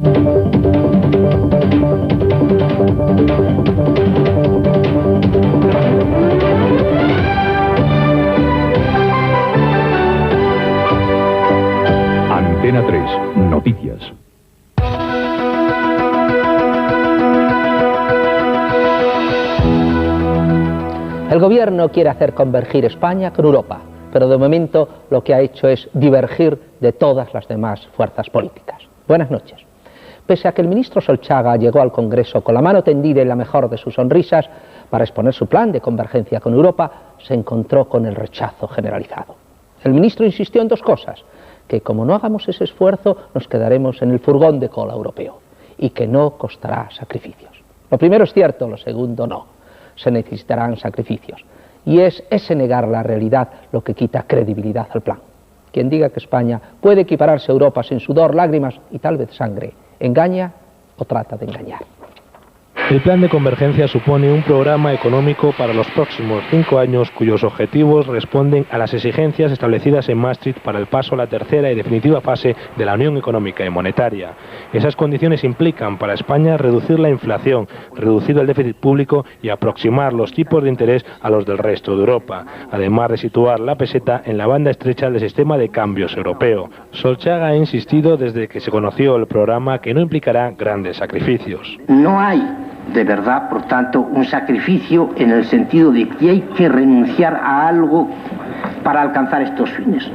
Antena 3, Noticias. El gobierno quiere hacer convergir España con Europa, pero de momento lo que ha hecho es divergir de todas las demás fuerzas políticas. Buenas noches. Pese a que el ministro Solchaga llegó al Congreso con la mano tendida y la mejor de sus sonrisas para exponer su plan de convergencia con Europa, se encontró con el rechazo generalizado. El ministro insistió en dos cosas: que como no hagamos ese esfuerzo nos quedaremos en el furgón de cola europeo y que no costará sacrificios. Lo primero es cierto, lo segundo no. Se necesitarán sacrificios. Y es ese negar la realidad lo que quita credibilidad al plan. Quien diga que España puede equipararse a Europa sin sudor, lágrimas y tal vez sangre, engaña o trata de engañar. El plan de convergencia supone un programa económico para los próximos 5 años cuyos objetivos responden a las exigencias establecidas en Maastricht para el paso a la tercera y definitiva fase de la Unión Económica y Monetaria. Esas condiciones implican para España reducir la inflación, reducir el déficit público y aproximar los tipos de interés a los del resto de Europa, además de situar la peseta en la banda estrecha del sistema de cambios europeo. Solchaga ha insistido desde que se conoció el programa que no implicará grandes sacrificios. No hay de verdad, por tanto, un sacrificio en el sentido de que hay que renunciar a algo para alcanzar estos fines.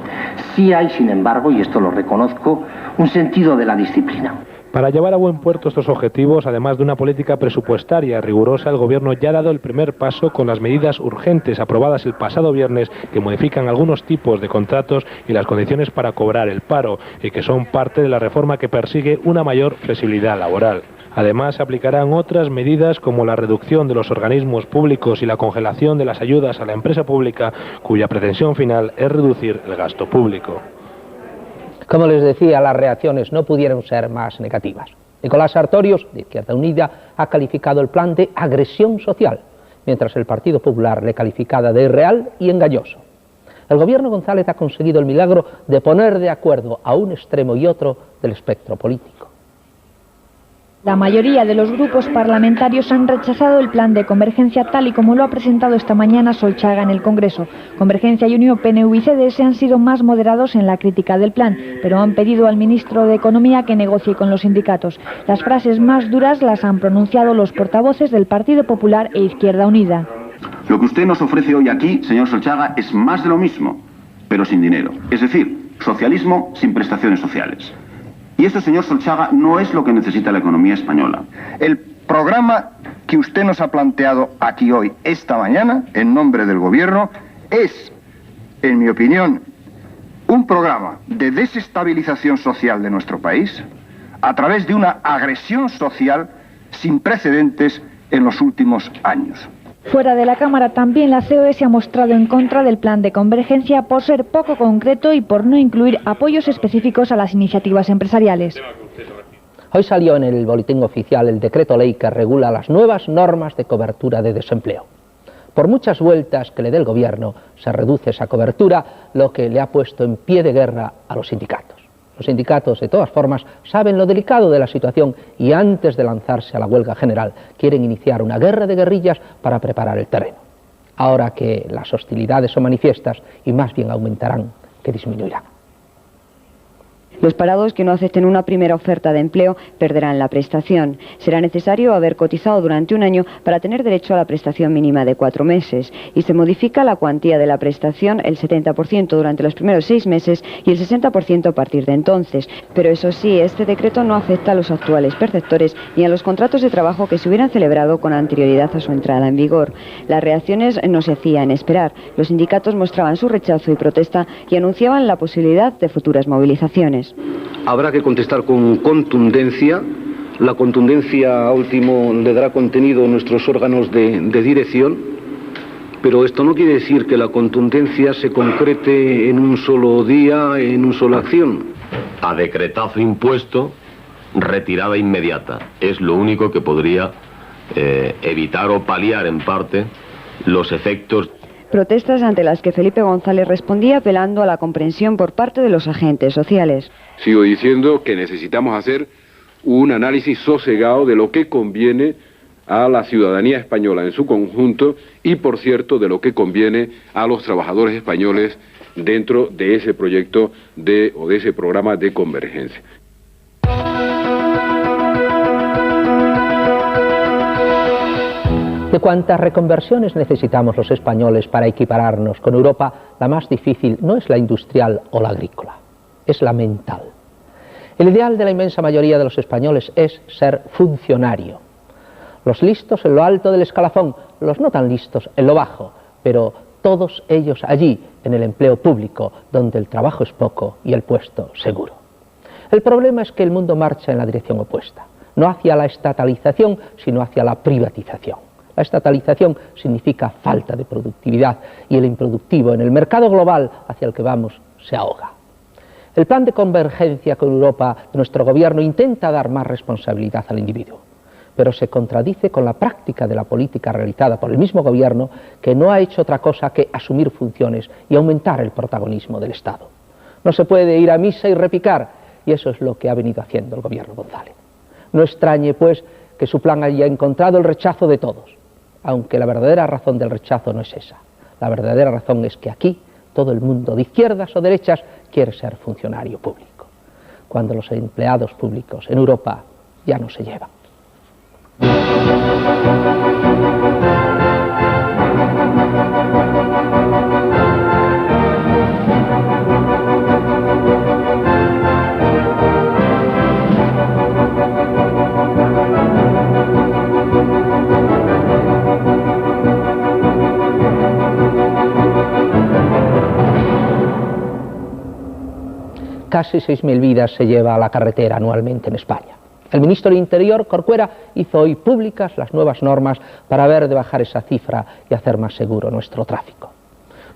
Sí hay, sin embargo, y esto lo reconozco, un sentido de la disciplina. Para llevar a buen puerto estos objetivos, además de una política presupuestaria rigurosa, el Gobierno ya ha dado el primer paso con las medidas urgentes aprobadas el pasado viernes que modifican algunos tipos de contratos y las condiciones para cobrar el paro y que son parte de la reforma que persigue una mayor flexibilidad laboral. Además, se aplicarán otras medidas como la reducción de los organismos públicos y la congelación de las ayudas a la empresa pública, cuya pretensión final es reducir el gasto público. Como les decía, las reacciones no pudieron ser más negativas. Nicolás Sartorius, de Izquierda Unida, ha calificado el plan de agresión social, mientras el Partido Popular le calificaba de irreal y engañoso. El gobierno González ha conseguido el milagro de poner de acuerdo a un extremo y otro del espectro político. La mayoría de los grupos parlamentarios han rechazado el plan de convergencia tal y como lo ha presentado esta mañana Solchaga en el Congreso. Convergencia y Unió, PNV y CDS han sido más moderados en la crítica del plan, pero han pedido al ministro de Economía que negocie con los sindicatos. Las frases más duras las han pronunciado los portavoces del Partido Popular e Izquierda Unida. Lo que usted nos ofrece hoy aquí, señor Solchaga, es más de lo mismo, pero sin dinero. Es decir, socialismo sin prestaciones sociales. Y esto, señor Solchaga, no es lo que necesita la economía española. El programa que usted nos ha planteado aquí hoy, esta mañana, en nombre del Gobierno, es, en mi opinión, un programa de desestabilización social de nuestro país a través de una agresión social sin precedentes en los últimos años. Fuera de la Cámara también la COE se ha mostrado en contra del plan de convergencia por ser poco concreto y por no incluir apoyos específicos a las iniciativas empresariales. Hoy salió en el boletín oficial el decreto ley que regula las nuevas normas de cobertura de desempleo. Por muchas vueltas que le dé el gobierno, se reduce esa cobertura, lo que le ha puesto en pie de guerra a los sindicatos. Los sindicatos, de todas formas, saben lo delicado de la situación y antes de lanzarse a la huelga general quieren iniciar una guerra de guerrillas para preparar el terreno. Ahora que las hostilidades son manifiestas y más bien aumentarán que disminuirán. Los parados que no acepten una primera oferta de empleo perderán la prestación. Será necesario haber cotizado durante un año para tener derecho a la prestación mínima de 4 meses. Y se modifica la cuantía de la prestación, el 70% durante los primeros 6 meses y el 60% a partir de entonces. Pero eso sí, este decreto no afecta a los actuales perceptores ni a los contratos de trabajo que se hubieran celebrado con anterioridad a su entrada en vigor. Las reacciones no se hacían esperar. Los sindicatos mostraban su rechazo y protesta y anunciaban la posibilidad de futuras movilizaciones. Habrá que contestar con contundencia. La contundencia, a último, le dará contenido a nuestros órganos de dirección, pero esto no quiere decir que la contundencia se concrete en un solo día, en una sola acción. A decretazo impuesto, retirada inmediata. Es lo único que podría evitar o paliar en parte los efectos. Protestas ante las que Felipe González respondía apelando a la comprensión por parte de los agentes sociales. Sigo diciendo que necesitamos hacer un análisis sosegado de lo que conviene a la ciudadanía española en su conjunto y, por cierto, de lo que conviene a los trabajadores españoles dentro de ese proyecto de ese programa de convergencia. De cuantas reconversiones necesitamos los españoles para equipararnos con Europa, la más difícil no es la industrial o la agrícola, es la mental. El ideal de la inmensa mayoría de los españoles es ser funcionario. Los listos en lo alto del escalafón, los no tan listos en lo bajo, pero todos ellos allí, en el empleo público, donde el trabajo es poco y el puesto seguro. El problema es que el mundo marcha en la dirección opuesta, no hacia la estatalización, sino hacia la privatización. La estatalización significa falta de productividad y el improductivo en el mercado global hacia el que vamos se ahoga. El plan de convergencia con Europa de nuestro gobierno intenta dar más responsabilidad al individuo, pero se contradice con la práctica de la política realizada por el mismo gobierno, que no ha hecho otra cosa que asumir funciones y aumentar el protagonismo del Estado. No se puede ir a misa y repicar, y eso es lo que ha venido haciendo el gobierno González. No extrañe, pues, que su plan haya encontrado el rechazo de todos, aunque la verdadera razón del rechazo no es esa. La verdadera razón es que aquí todo el mundo, de izquierdas o derechas, quiere ser funcionario público, cuando los empleados públicos en Europa ya no se llevan. Casi 6.000 vidas se lleva a la carretera anualmente en España. El ministro del Interior, Corcuera, hizo hoy públicas las nuevas normas para ver de bajar esa cifra y hacer más seguro nuestro tráfico.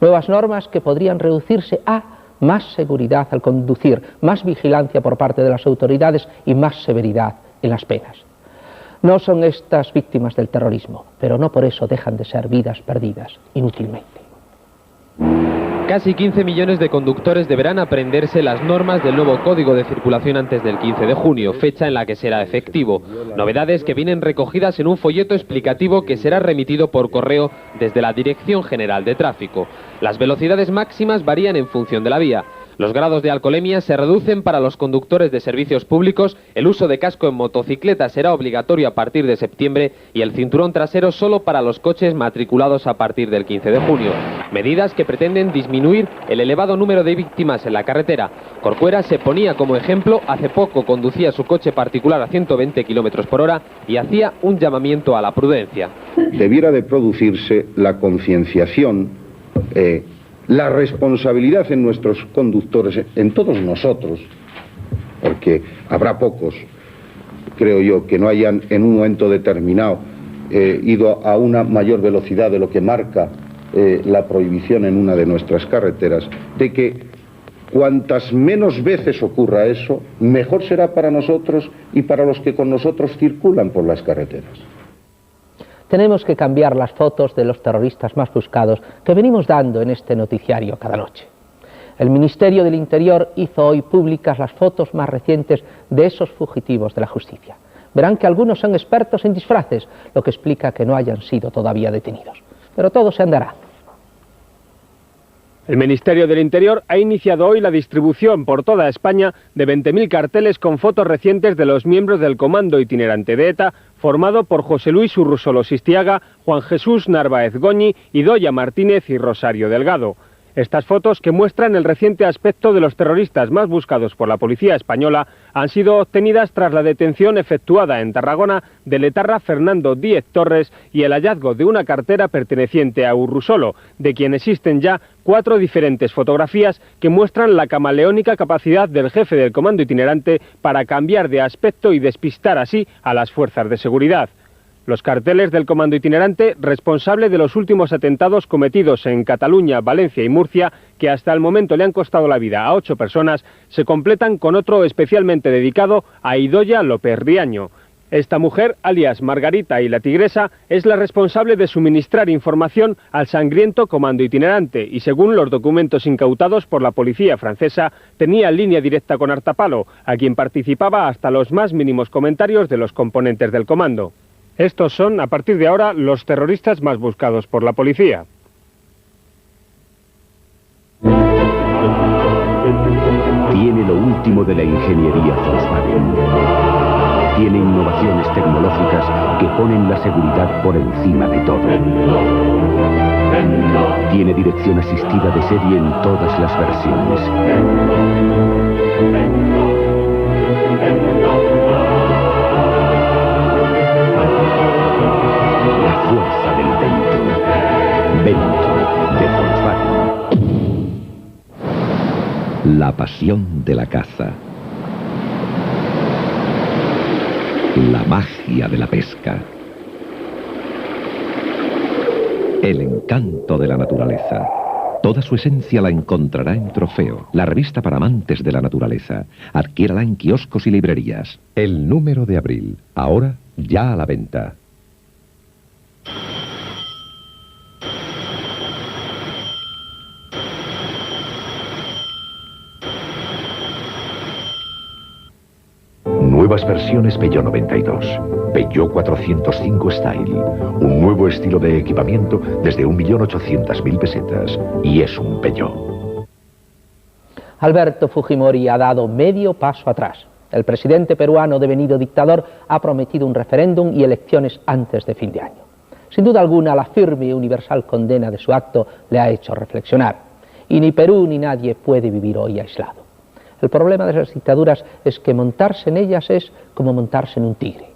Nuevas normas que podrían reducirse a más seguridad al conducir, más vigilancia por parte de las autoridades y más severidad en las penas. No son estas víctimas del terrorismo, pero no por eso dejan de ser vidas perdidas inútilmente. Casi 15 millones de conductores deberán aprenderse las normas del nuevo Código de Circulación antes del 15 de junio, fecha en la que será efectivo. Novedades que vienen recogidas en un folleto explicativo que será remitido por correo desde la Dirección General de Tráfico. Las velocidades máximas varían en función de la vía. Los grados de alcoholemia se reducen para los conductores de servicios públicos, el uso de casco en motocicleta será obligatorio a partir de septiembre y el cinturón trasero solo para los coches matriculados a partir del 15 de junio. Medidas que pretenden disminuir el elevado número de víctimas en la carretera. Corcuera se ponía como ejemplo, hace poco conducía su coche particular a 120 km por hora y hacía un llamamiento a la prudencia. Debiera de producirse la concienciación, la responsabilidad en nuestros conductores, en todos nosotros, porque habrá pocos, creo yo, que no hayan en un momento determinado ido a una mayor velocidad de lo que marca la prohibición en una de nuestras carreteras, de que cuantas menos veces ocurra eso, mejor será para nosotros y para los que con nosotros circulan por las carreteras. Tenemos que cambiar las fotos de los terroristas más buscados que venimos dando en este noticiario cada noche. El Ministerio del Interior hizo hoy públicas las fotos más recientes de esos fugitivos de la justicia. Verán que algunos son expertos en disfraces, lo que explica que no hayan sido todavía detenidos. Pero todo se andará. El Ministerio del Interior ha iniciado hoy la distribución por toda España de 20.000 carteles con fotos recientes de los miembros del Comando Itinerante de ETA, formado por José Luis Urrusolo Sistiaga, Juan Jesús Narváez Goñi, Idoia Martínez y Rosario Delgado. Estas fotos, que muestran el reciente aspecto de los terroristas más buscados por la policía española, han sido obtenidas tras la detención efectuada en Tarragona del etarra Fernando Díez Torres y el hallazgo de una cartera perteneciente a Urrusolo, de quien existen ya 4 diferentes fotografías que muestran la camaleónica capacidad del jefe del comando itinerante para cambiar de aspecto y despistar así a las fuerzas de seguridad. Los carteles del comando itinerante, responsable de los últimos atentados cometidos en Cataluña, Valencia y Murcia, que hasta el momento le han costado la vida a 8 personas, se completan con otro especialmente dedicado a Idoia López Riaño. Esta mujer, alias Margarita y la Tigresa, es la responsable de suministrar información al sangriento comando itinerante y, según los documentos incautados por la policía francesa, tenía línea directa con Artapalo, a quien participaba hasta los más mínimos comentarios de los componentes del comando. Estos son, a partir de ahora, los terroristas más buscados por la policía. Tiene lo último de la ingeniería Volkswagen. Tiene innovaciones tecnológicas que ponen la seguridad por encima de todo. Tiene dirección asistida de serie en todas las versiones. La fuerza del Vento. Vento de Volkswagen. La pasión de la caza. La magia de la pesca. El encanto de la naturaleza. Toda su esencia la encontrará en Trofeo, la revista para amantes de la naturaleza. Adquiérala en kioscos y librerías. El número de abril, ahora ya a la venta. Nuevas versiones Peugeot 92, Peugeot 405 Style, un nuevo estilo de equipamiento desde 1.800.000 pesetas, y es un Peugeot. Alberto Fujimori ha dado medio paso atrás. El presidente peruano devenido dictador ha prometido un referéndum y elecciones antes de fin de año. Sin duda alguna, la firme y universal condena de su acto le ha hecho reflexionar. Y ni Perú ni nadie puede vivir hoy aislado. El problema de las dictaduras es que montarse en ellas es como montarse en un tigre.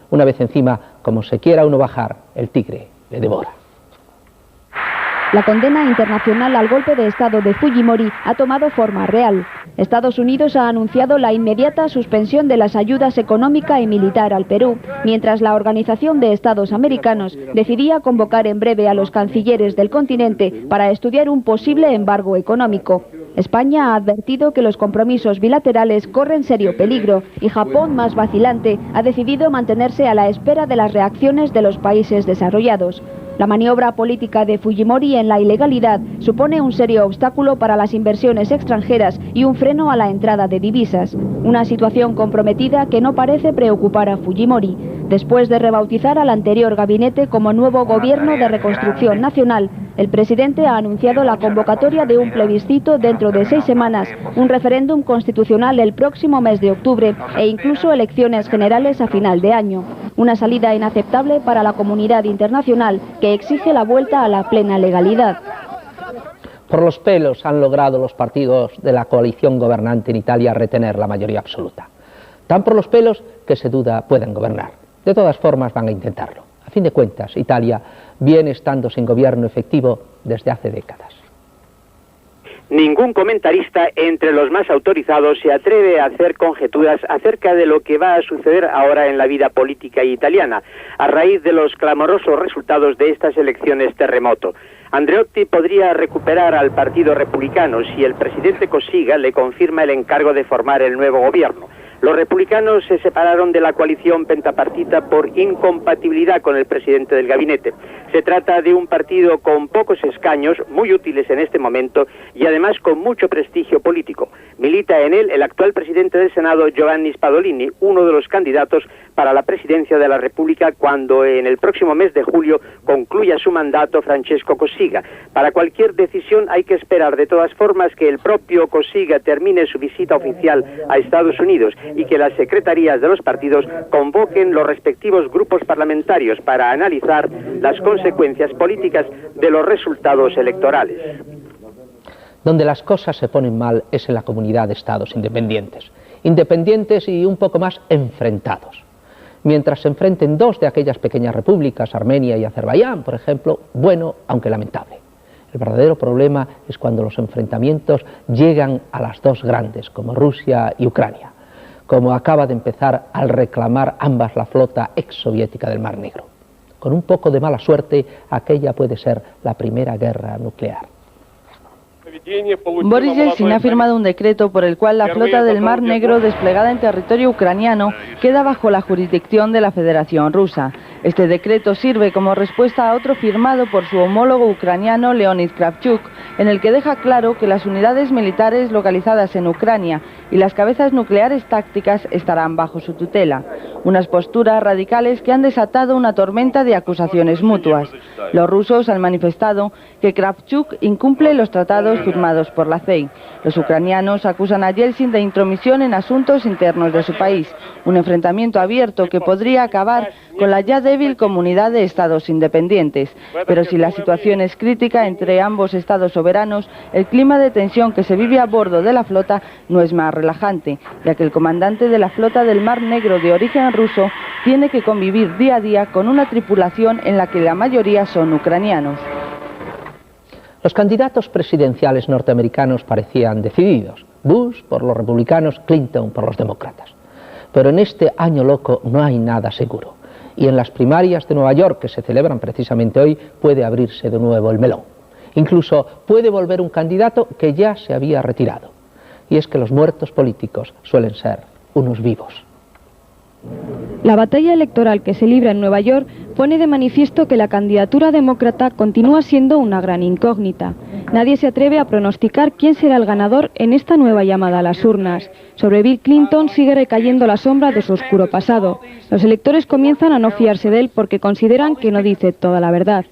Una vez encima, como se quiera uno bajar, el tigre le devora. La condena internacional al golpe de Estado de Fujimori ha tomado forma real. Estados Unidos ha anunciado la inmediata suspensión de las ayudas económica y militar al Perú, mientras la Organización de Estados Americanos decidía convocar en breve a los cancilleres del continente para estudiar un posible embargo económico. España ha advertido que los compromisos bilaterales corren serio peligro y Japón, más vacilante, ha decidido mantenerse a la espera de las reacciones de los países desarrollados. La maniobra política de Fujimori en la ilegalidad supone un serio obstáculo para las inversiones extranjeras y un freno a la entrada de divisas. Una situación comprometida que no parece preocupar a Fujimori. Después de rebautizar al anterior gabinete como nuevo Gobierno de Reconstrucción Nacional, el presidente ha anunciado la convocatoria de un plebiscito dentro de 6 semanas, un referéndum constitucional el próximo mes de octubre e incluso elecciones generales a final de año. Una salida inaceptable para la comunidad internacional que exige la vuelta a la plena legalidad. Por los pelos han logrado los partidos de la coalición gobernante en Italia retener la mayoría absoluta. Tan por los pelos que se duda pueden gobernar. De todas formas van a intentarlo. A fin de cuentas, Italia viene estando sin gobierno efectivo desde hace décadas. Ningún comentarista entre los más autorizados se atreve a hacer conjeturas acerca de lo que va a suceder ahora en la vida política italiana, a raíz de los clamorosos resultados de estas elecciones terremoto. Andreotti podría recuperar al Partido Republicano si el presidente Cossiga le confirma el encargo de formar el nuevo gobierno. Los republicanos se separaron de la coalición pentapartita por incompatibilidad con el presidente del gabinete. Se trata de un partido con pocos escaños, muy útiles en este momento, y además con mucho prestigio político. Milita en él el actual presidente del Senado, Giovanni Spadolini, uno de los candidatos para la presidencia de la República cuando en el próximo mes de julio concluya su mandato Francesco Cossiga. Para cualquier decisión hay que esperar de todas formas que el propio Cossiga termine su visita oficial a Estados Unidos y que las secretarías de los partidos convoquen los respectivos grupos parlamentarios para analizar las consecuencias políticas de los resultados electorales. Donde las cosas se ponen mal es en la comunidad de estados independientes. Independientes y un poco más enfrentados. Mientras se enfrenten dos de aquellas pequeñas repúblicas, Armenia y Azerbaiyán, por ejemplo, bueno, aunque lamentable. El verdadero problema es cuando los enfrentamientos llegan a las dos grandes, como Rusia y Ucrania, como acaba de empezar al reclamar ambas la flota exsoviética del Mar Negro. Con un poco de mala suerte, aquella puede ser la primera guerra nuclear. Boris Yeltsin ha firmado un decreto por el cual la flota del Mar Negro desplegada en territorio ucraniano queda bajo la jurisdicción de la Federación Rusa. Este decreto sirve como respuesta a otro firmado por su homólogo ucraniano Leonid Kravchuk, en el que deja claro que las unidades militares localizadas en Ucrania y las cabezas nucleares tácticas estarán bajo su tutela. Unas posturas radicales que han desatado una tormenta de acusaciones mutuas. Los rusos han manifestado que Kravchuk incumple los tratados firmados por la CEI. Los ucranianos acusan a Yeltsin de intromisión en asuntos internos de su país, un enfrentamiento abierto que podría acabar con la ya débil comunidad de estados independientes. Pero si la situación es crítica entre ambos estados soberanos, el clima de tensión que se vive a bordo de la flota no es más relajante, ya que el comandante de la flota del Mar Negro de origen ruso tiene que convivir día a día con una tripulación en la que la mayoría son ucranianos. Los candidatos presidenciales norteamericanos parecían decididos. Bush por los republicanos, Clinton por los demócratas. Pero en este año loco no hay nada seguro. Y en las primarias de Nueva York, que se celebran precisamente hoy, puede abrirse de nuevo el melón. Incluso puede volver un candidato que ya se había retirado. Y es que los muertos políticos suelen ser unos vivos. La batalla electoral que se libra en Nueva York pone de manifiesto que la candidatura demócrata continúa siendo una gran incógnita. Nadie se atreve a pronosticar quién será el ganador en esta nueva llamada a las urnas. Sobre Bill Clinton sigue recayendo la sombra de su oscuro pasado. Los electores comienzan a no fiarse de él porque consideran que no dice toda la verdad.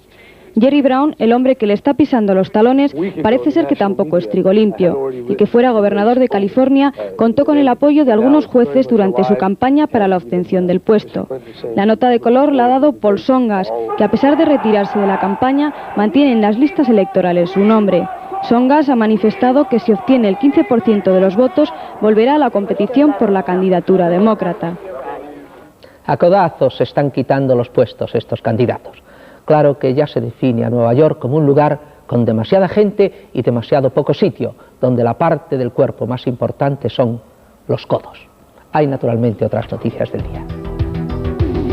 Jerry Brown, el hombre que le está pisando los talones, parece ser que tampoco es trigo limpio. El que fuera gobernador de California contó con el apoyo de algunos jueces durante su campaña para la obtención del puesto. La nota de color la ha dado Paul Tsongas, que a pesar de retirarse de la campaña, mantiene en las listas electorales su nombre. Tsongas ha manifestado que si obtiene el 15% de los votos, volverá a la competición por la candidatura demócrata. A codazos se están quitando los puestos estos candidatos. Claro que ya se define a Nueva York como un lugar con demasiada gente y demasiado poco sitio, donde la parte del cuerpo más importante son los codos. Hay naturalmente otras noticias del día.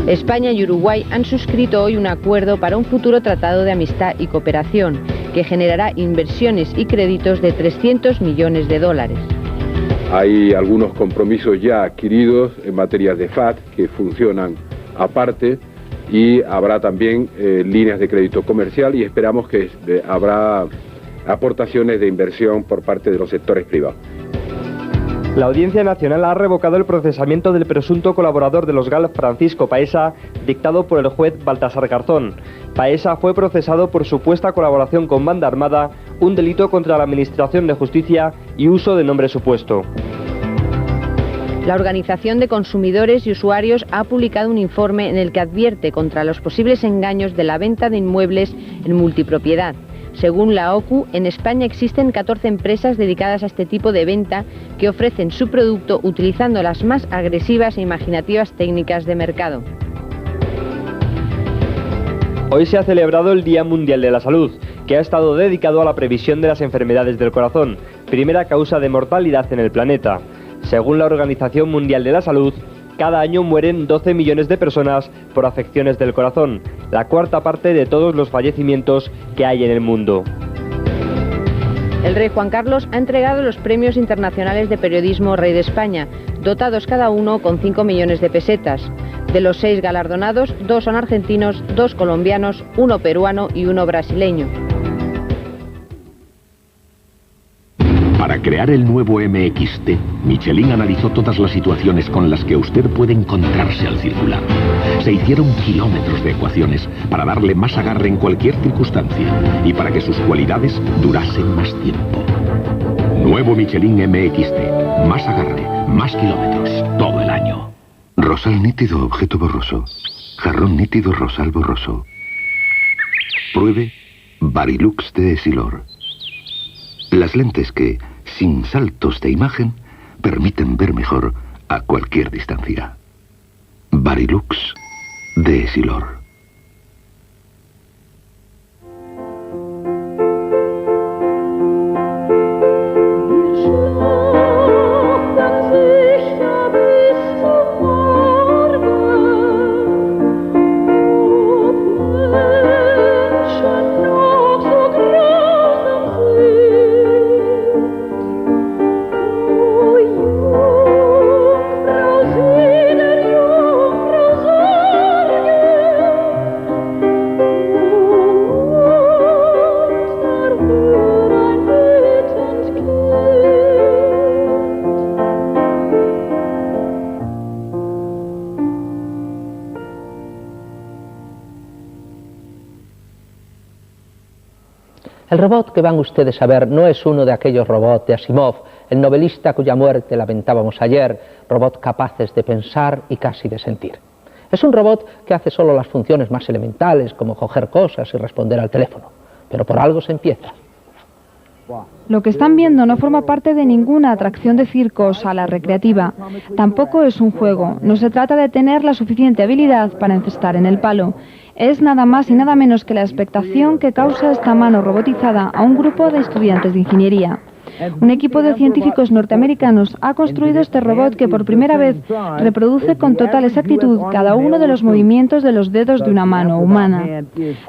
España y Uruguay han suscrito hoy un acuerdo para un futuro tratado de amistad y cooperación que generará inversiones y créditos de 300 millones de dólares. Hay algunos compromisos ya adquiridos en materia de FAT que funcionan aparte, y habrá también líneas de crédito comercial y esperamos que habrá aportaciones de inversión por parte de los sectores privados. La Audiencia Nacional ha revocado el procesamiento del presunto colaborador de los GAL, Francisco Paesa, dictado por el juez Baltasar Garzón. Paesa fue procesado por supuesta colaboración con banda armada, un delito contra la Administración de Justicia y uso de nombre supuesto. La Organización de Consumidores y Usuarios ha publicado un informe en el que advierte contra los posibles engaños de la venta de inmuebles en multipropiedad. Según la OCU, en España existen 14 empresas dedicadas a este tipo de venta que ofrecen su producto utilizando las más agresivas e imaginativas técnicas de mercado. Hoy se ha celebrado el Día Mundial de la Salud, que ha estado dedicado a la previsión de las enfermedades del corazón, primera causa de mortalidad en el planeta. Según la Organización Mundial de la Salud, cada año mueren 12 millones de personas por afecciones del corazón, la cuarta parte de todos los fallecimientos que hay en el mundo. El rey Juan Carlos ha entregado los premios internacionales de periodismo Rey de España, dotados cada uno con 5 millones de pesetas. De los 6 galardonados, 2 son argentinos, 2 colombianos, 1 peruano y 1 brasileño. Para crear el nuevo MXT, Michelin analizó todas las situaciones con las que usted puede encontrarse al circular. Se hicieron kilómetros de ecuaciones para darle más agarre en cualquier circunstancia y para que sus cualidades durasen más tiempo. Nuevo Michelin MXT. Más agarre, más kilómetros, todo el año. Rosal nítido, objeto borroso. Jarrón nítido, rosal borroso. Pruebe Varilux de Essilor. Las lentes que, sin saltos de imagen, permiten ver mejor a cualquier distancia. Varilux de Essilor. El robot que van ustedes a ver no es uno de aquellos robots de Asimov, el novelista cuya muerte lamentábamos ayer, robots capaces de pensar y casi de sentir. Es un robot que hace solo las funciones más elementales, como coger cosas y responder al teléfono. Pero por algo se empieza. Lo que están viendo no forma parte de ninguna atracción de circo o sala recreativa. Tampoco es un juego. No se trata de tener la suficiente habilidad para encestar en el palo. Es nada más y nada menos que la expectación que causa esta mano robotizada a un grupo de estudiantes de ingeniería. Un equipo de científicos norteamericanos ha construido este robot que por primera vez reproduce con total exactitud cada uno de los movimientos de los dedos de una mano humana.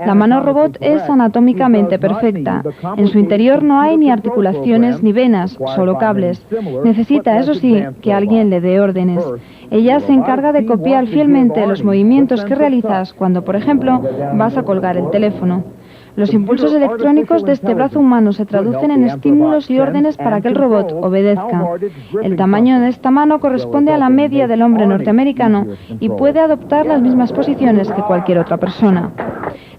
La mano robot es anatómicamente perfecta. En su interior no hay ni articulaciones ni venas, solo cables. Necesita, eso sí, que alguien le dé órdenes. Ella se encarga de copiar fielmente los movimientos que realizas cuando, por ejemplo, vas a colgar el teléfono. Los impulsos electrónicos de este brazo humano se traducen en estímulos y órdenes para que el robot obedezca. El tamaño de esta mano corresponde a la media del hombre norteamericano y puede adoptar las mismas posiciones que cualquier otra persona.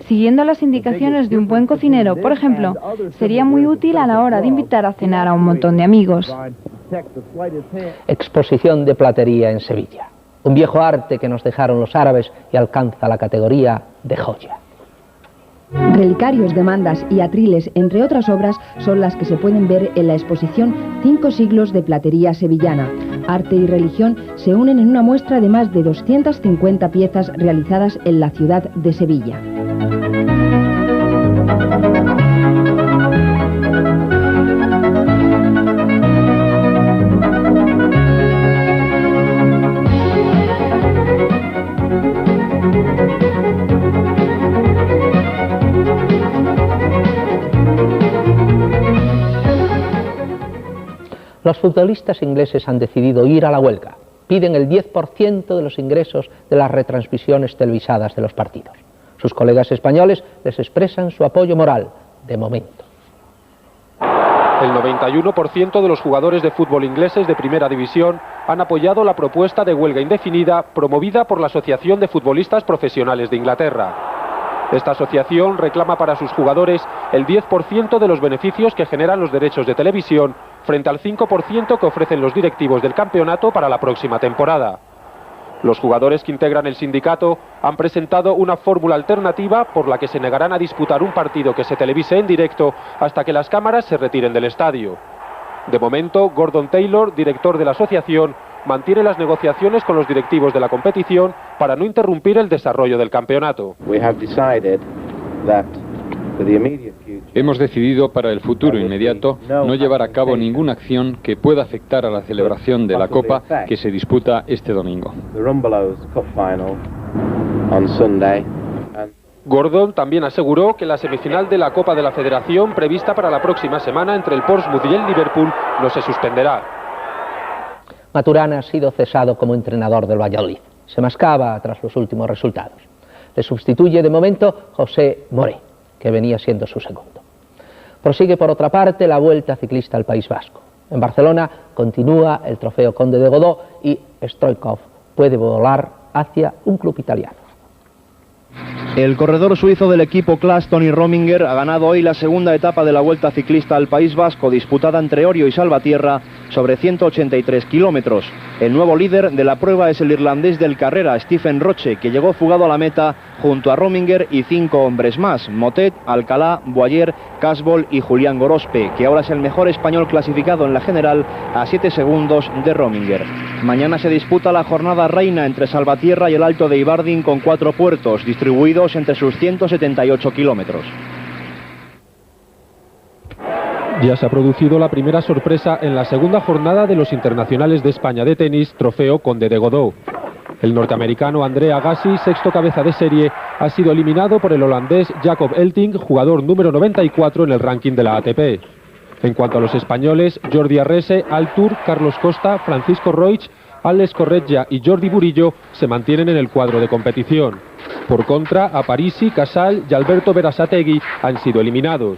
Siguiendo las indicaciones de un buen cocinero, por ejemplo, sería muy útil a la hora de invitar a cenar a un montón de amigos. Exposición de platería en Sevilla. Un viejo arte que nos dejaron los árabes y alcanza la categoría de joya. Relicarios de mandas y atriles, entre otras obras, son las que se pueden ver en la exposición 5 siglos de platería sevillana. Arte y religión se unen en una muestra de más de 250 piezas realizadas en la ciudad de Sevilla. Los futbolistas ingleses han decidido ir a la huelga. Piden el 10% de los ingresos de las retransmisiones televisadas de los partidos. Sus colegas españoles les expresan su apoyo moral, de momento. El 91% de los jugadores de fútbol ingleses de primera división han apoyado la propuesta de huelga indefinida promovida por la Asociación de Futbolistas Profesionales de Inglaterra. Esta asociación reclama para sus jugadores el 10% de los beneficios que generan los derechos de televisión frente al 5% que ofrecen los directivos del campeonato para la próxima temporada. Los jugadores que integran el sindicato han presentado una fórmula alternativa por la que se negarán a disputar un partido que se televise en directo hasta que las cámaras se retiren del estadio. De momento, Gordon Taylor, director de la asociación, mantiene las negociaciones con los directivos de la competición para no interrumpir el desarrollo del campeonato. Hemos decidido para el futuro inmediato no llevar a cabo ninguna acción que pueda afectar a la celebración de la Copa que se disputa este domingo. Gordon también aseguró que la semifinal de la Copa de la Federación prevista para la próxima semana entre el Portsmouth y el Liverpool no se suspenderá. Maturana ha sido cesado como entrenador del Valladolid. Se mascaba tras los últimos resultados. Le sustituye de momento José Moré, que venía siendo su segundo. Prosigue por otra parte la Vuelta Ciclista al País Vasco. En Barcelona continúa el Trofeo Conde de Godó y Stoichkov puede volar hacia un club italiano. El corredor suizo del equipo Class, Tony Rominger, ha ganado hoy la segunda etapa de la Vuelta Ciclista al País Vasco, disputada entre Orio y Salvatierra, sobre 183 kilómetros. El nuevo líder de la prueba es el irlandés del Carrera, Stephen Roche, que llegó fugado a la meta junto a Rominger y 5 hombres más, Motet, Alcalá, Boyer, Casbol y Julián Gorospe, que ahora es el mejor español clasificado en la general a 7 segundos de Rominger. Mañana se disputa la jornada reina entre Salvatierra y el Alto de Ibardin con 4 puertos, distribuidos entre sus 178 kilómetros. Ya se ha producido la primera sorpresa en la segunda jornada de los internacionales de España de tenis, Trofeo Conde de Godó. El norteamericano André Agassi, sexto cabeza de serie, ha sido eliminado por el holandés Jacob Elting, jugador número 94 en el ranking de la ATP. En cuanto a los españoles, Jordi Arrese, Altur, Carlos Costa, Francisco Roig, Alex Correggia y Jordi Burillo se mantienen en el cuadro de competición. Por contra, Aparici, Casal y Alberto Berasategui han sido eliminados.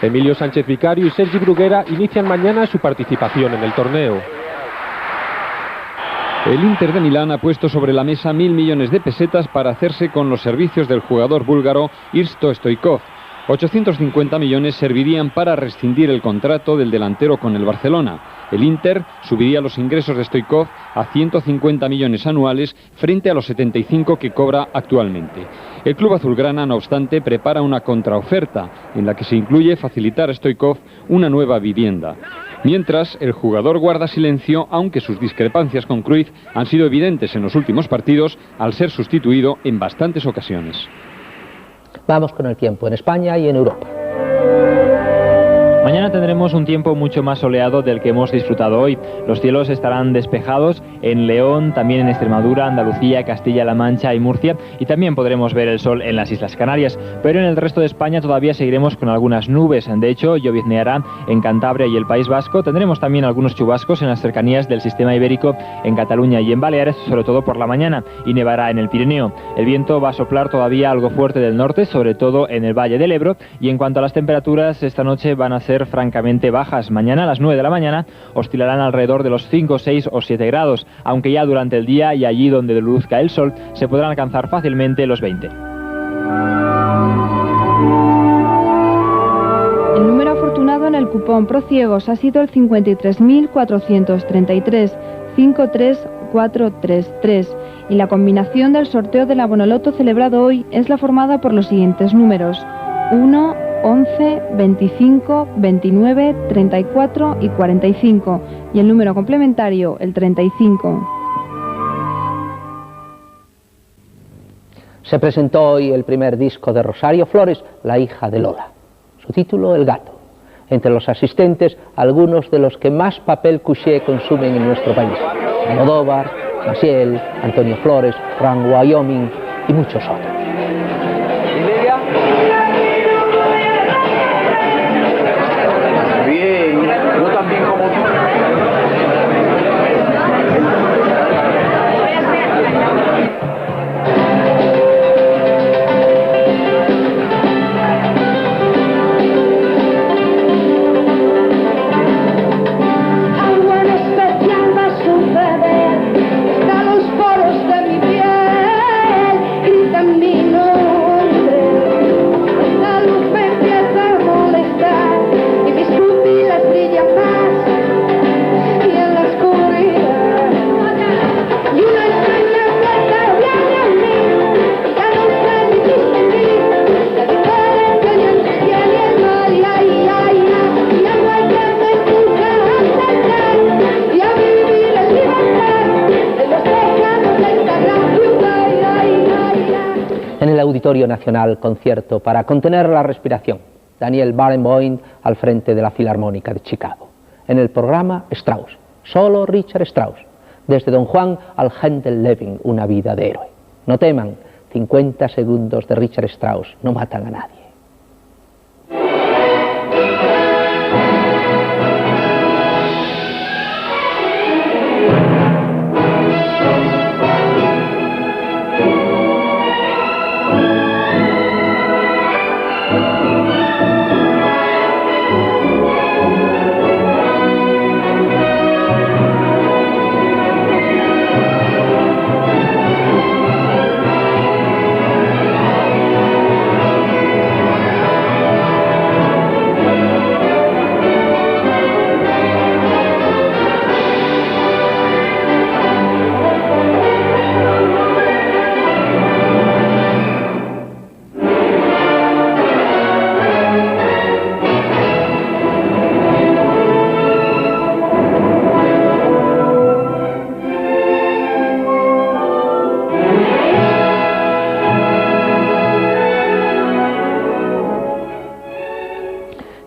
Emilio Sánchez Vicario y Sergi Bruguera inician mañana su participación en el torneo. El Inter de Milán ha puesto sobre la mesa 1.000 millones de pesetas para hacerse con los servicios del jugador búlgaro Hristo Stoichkov. 850 millones servirían para rescindir el contrato del delantero con el Barcelona. El Inter subiría los ingresos de Stoichkov a 150 millones anuales frente a los 75 que cobra actualmente. El club azulgrana, no obstante, prepara una contraoferta en la que se incluye facilitar a Stoichkov una nueva vivienda. Mientras, el jugador guarda silencio, aunque sus discrepancias con Cruyff han sido evidentes en los últimos partidos al ser sustituido en bastantes ocasiones. Vamos con el tiempo en España y en Europa. Mañana tendremos un tiempo mucho más soleado del que hemos disfrutado hoy. Los cielos estarán despejados en León, también en Extremadura, Andalucía, Castilla-La Mancha y Murcia, y también podremos ver el sol en las Islas Canarias. Pero en el resto de España todavía seguiremos con algunas nubes. De hecho, llovizneará en Cantabria y el País Vasco. Tendremos también algunos chubascos en las cercanías del sistema ibérico, en Cataluña y en Baleares, sobre todo por la mañana, y nevará en el Pirineo. El viento va a soplar todavía algo fuerte del norte, sobre todo en el Valle del Ebro, y en cuanto a las temperaturas, esta noche van a ser francamente bajas. Mañana a las 9 de la mañana oscilarán alrededor de los 5, 6 o 7 grados, aunque ya durante el día y allí donde luzca el sol se podrán alcanzar fácilmente los 20. El número afortunado en el cupón Prociegos ha sido el 53.433, 53433, y la combinación del sorteo de la Bonoloto celebrado hoy es la formada por los siguientes números: 1, 11, 25, 29, 34 y 45, y el número complementario, el 35. Se presentó hoy el primer disco de Rosario Flores, La hija de Lola. Su título, El gato. Entre los asistentes, algunos de los que más papel couché consumen en nuestro país: Almodóvar, Maciel, Antonio Flores, Frank Wyoming y muchos otros. Auditorio Nacional, concierto para contener la respiración. Daniel Barenboim al frente de la Filarmónica de Chicago. En el programa Strauss, solo Richard Strauss. Desde Don Juan al Händel Levin, una vida de héroe. No teman, 50 segundos de Richard Strauss no matan a nadie.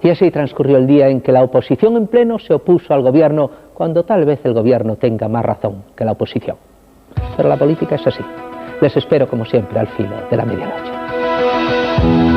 Y así transcurrió el día en que la oposición en pleno se opuso al gobierno, cuando tal vez el gobierno tenga más razón que la oposición. Pero la política es así. Les espero como siempre al filo de la medianoche.